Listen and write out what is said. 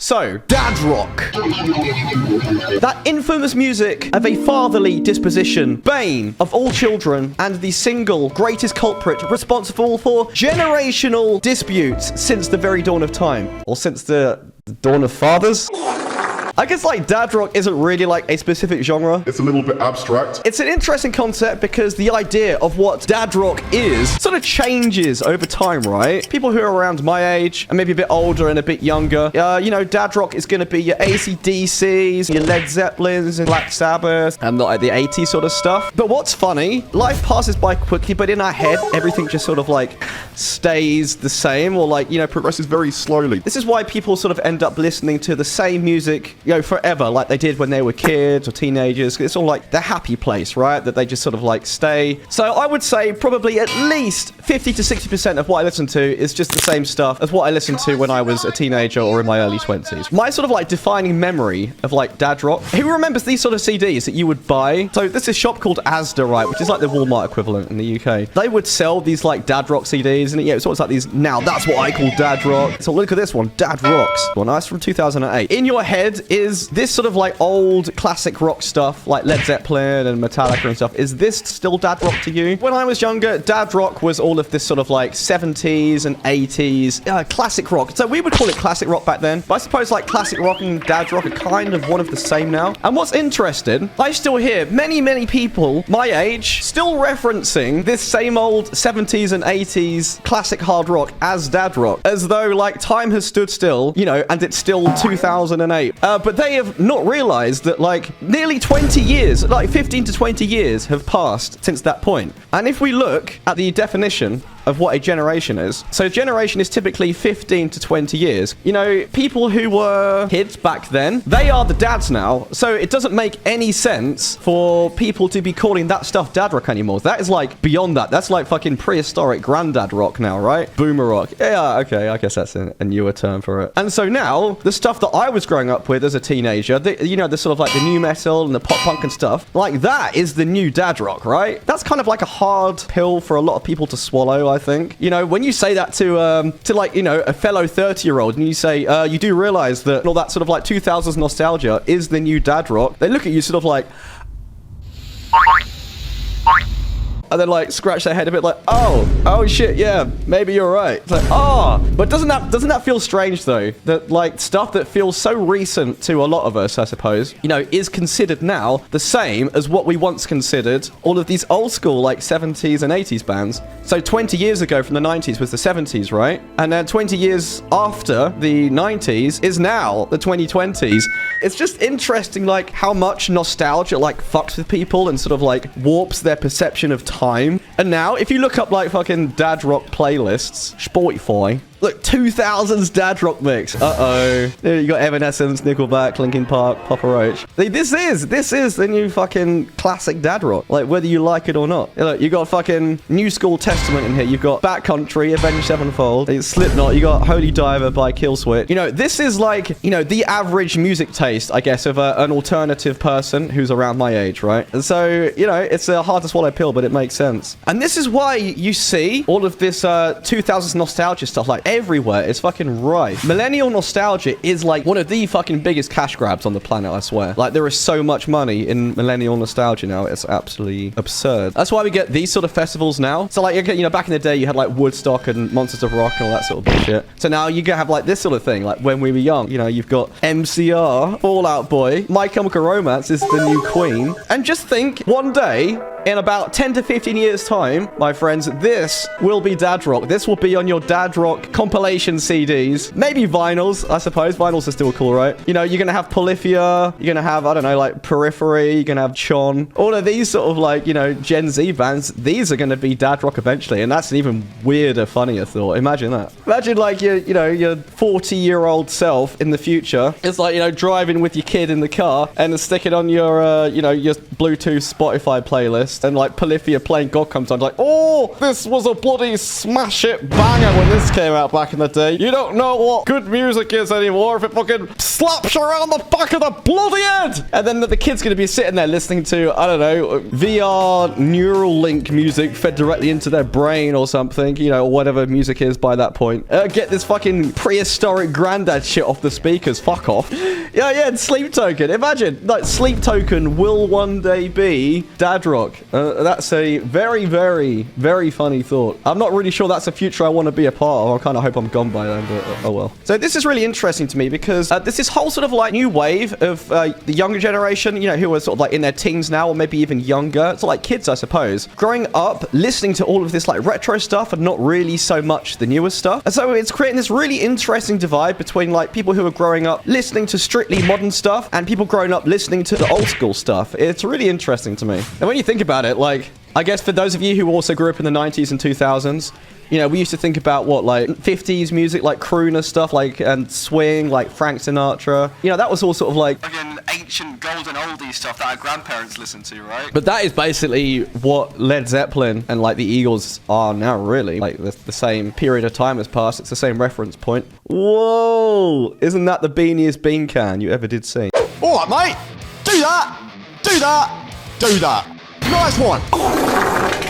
So, dad rock. That infamous music of a fatherly disposition, bane of all children, and the single greatest culprit responsible for generational disputes since the very dawn of time. Or since the dawn of fathers? I guess, like, dad rock isn't really, like, a specific genre. It's a little bit abstract. It's an interesting concept because the idea of what dad rock is sort of changes over time, right? People who are around my age and maybe a bit older and a bit younger, you know, dad rock is going to be your AC/DCs, your Led Zeppelins and Black Sabbath and like the 80s sort of stuff. But what's funny, life passes by quickly, but in our head, everything just sort of like stays the same or like, you know, progresses very slowly. This is why people sort of end up listening to the same music, you know, forever, like they did when they were kids or teenagers. It's all like the happy place, right? That they just sort of like stay. So I would say probably at least 50 to 60% of what I listen to is just the same stuff as what I listened to when I was a teenager or in my early 20s. My sort of like defining memory of like dad rock. Who remembers these sort of CDs that you would buy? So there's this shop called Asda, right? Which is like the Walmart equivalent in the UK. They would sell these like dad rock CDs and yeah, it's always like these, now that's what I call dad rock. So look at this one, Dad Rocks. Well, that's from 2008. In your head is this sort of like old classic rock stuff like Led Zeppelin and Metallica and stuff. Is this still dad rock to you? When I was younger, dad rock was all of this sort of like 70s and 80s classic rock. So we would call it classic rock back then. But I suppose like classic rock and dad rock are kind of one of the same now. And what's interesting, I still hear many people my age still referencing this same old 70s and 80s classic hard rock as dad rock. As though like time has stood still, you know, and it's still 2008. But they have not realized that like nearly 20 years, like 15 to 20 years have passed since that point. And if we look at the definition of what a generation is. So a generation is typically 15 to 20 years. You know, people who were kids back then, they are the dads now. So it doesn't make any sense for people to be calling that stuff dad rock anymore. That is like beyond that. That's like fucking prehistoric granddad rock now, right? Boomer rock. Yeah, okay, I guess that's a newer term for it. And so now, the stuff that I was growing up with as a teenager, you know, the sort of like the new metal and the pop punk and stuff, like that is the new dad rock, right? That's kind of like a hard pill for a lot of people to swallow, I think. You know, when you say that to like, you know, a fellow 30-year-old and you say, you do realize that all that sort of like 2000s nostalgia is the new dad rock, they look at you sort of like, and then like scratch their head a bit like, oh shit, yeah, maybe you're right. It's like, but doesn't that feel strange though? That like stuff that feels so recent to a lot of us, I suppose, you know, is considered now the same as what we once considered all of these old school like 70s and 80s bands. So 20 years ago from the 90s was the 70s, right? And then 20 years after the 90s is now the 2020s. It's just interesting like how much nostalgia like fucks with people and sort of like warps their perception of time. And now if you look up like fucking dad rock playlists, Spotify, look, 2000s dad rock mix. You got Evanescence, Nickelback, Linkin Park, Papa Roach. This is the new fucking classic dad rock. Like, whether you like it or not. Look, you got fucking New School Testament in here. You've got Backcountry, Avenged Sevenfold, Slipknot. You got Holy Diver by Killswitch. You know, this is like, you know, the average music taste, I guess, of an alternative person who's around my age, right? And so, you know, it's a hard to swallow pill, but it makes sense. And this is why you see all of this 2000s nostalgia stuff like everywhere. It's fucking right. Millennial nostalgia is like one of the fucking biggest cash grabs on the planet, I swear. Like, there is so much money in millennial nostalgia now. It's absolutely absurd. That's why we get these sort of festivals now. So like, you know, back in the day, you had like Woodstock and Monsters of Rock and all that sort of bullshit. So now you have like this sort of thing, like when we were young. You know, you've got MCR, Fall Out Boy, My Chemical Romance is the new queen. And just think, one day, in about 10 to 15 years time, my friends, this will be dad rock. This will be on your dad rock compilation CDs. Maybe vinyls, I suppose. Vinyls are still cool, right? You know, you're going to have Polyphia. You're going to have, I don't know, like Periphery. You're going to have Chon. All of these sort of like, you know, Gen Z bands. These are going to be dad rock eventually. And that's an even weirder, funnier thought. Imagine that. Imagine like your 40-year-old self in the future. It's like, you know, driving with your kid in the car and sticking on your, you know, your Bluetooth Spotify playlist. playlist and like Polyphia playing God comes on, like, oh, this was a bloody smash it banger when this came out back in the day. You don't know what good music is anymore if it fucking slaps you around the back of the bloody head. And then the kid's gonna be sitting there listening to, I don't know, VR neural link music fed directly into their brain or something, you know, or whatever music is by that point. Get this fucking prehistoric granddad shit off the speakers. Fuck off. Yeah, and Sleep Token. Imagine, like, Sleep Token will one day be dad rock. That's a very, very, very funny thought. I'm not really sure that's a future I want to be a part of. I kind of hope I'm gone by then, but oh well. So this is really interesting to me because there's this whole sort of like new wave of the younger generation, you know, who are sort of like in their teens now or maybe even younger. It's like kids, I suppose, growing up listening to all of this like retro stuff and not really so much the newer stuff. And so it's creating this really interesting divide between like people who are growing up listening to strictly modern stuff and people growing up listening to the old school stuff. It's really interesting to me. And when you think about it, like, I guess for those of you who also grew up in the 90s and 2000s, you know, we used to think about what, like 50s music, like crooner stuff, like, and swing, like Frank Sinatra. You know, that was all sort of like fucking ancient golden oldie stuff that our grandparents listened to, right? But that is basically what Led Zeppelin and like the Eagles are now, really. Like the same period of time has passed. It's the same reference point. Whoa! Isn't that the beaniest bean can you ever did see? All right, mate. Do that. Do that. Do that. Nice one.